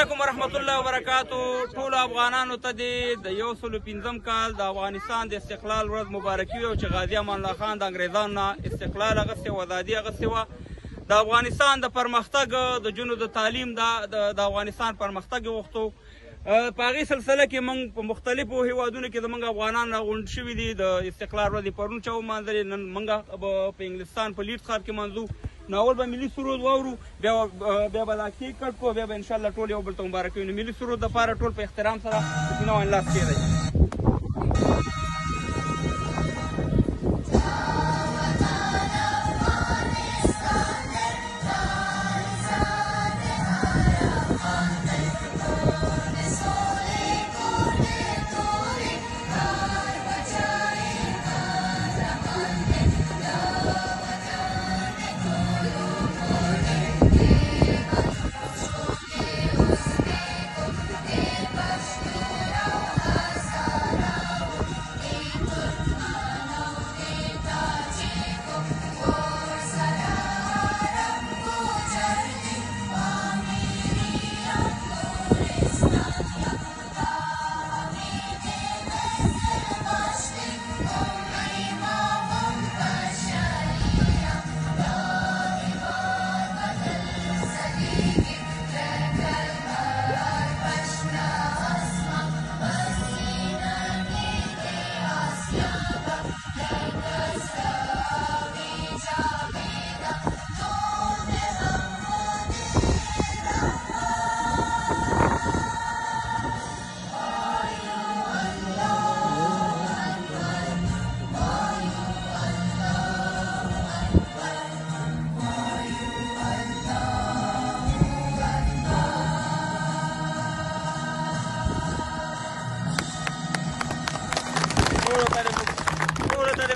علیکم ورحمت الله وبرکاتو. ټولو افغانانو ته دې د 105 کال د افغانستان د استقلال ورځ مبارکي وي او چې غازي امان الله خان د انګریزانو نه استقلال اخیستی او ازادي اخیستې وه. د افغانستان د پرمختګ د جنو د تعلیم د افغانستان پرمختګ یې غوښتو. په هغې سلسله کې موږ په مختلفو هیوادونو کې زموږ افغانان راغونډ شوي دي. د استقلال ورځ پرون چا ومانځلې، نن موږ په انګلستان په لیډز ښار کې منځو. ناول به ملي سرود واورو، بیا به دا کیک کټ کړو، بیا به انشاءالله ټول یو بل ته مبارکي وي. نو ملي سرود دپاره ټول په احترام سره د سینه باندې لاس کېږدئ.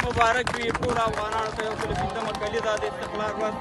مبارک وي ټولو افغانانو ته 105 کلیزه د استقلال ورځ.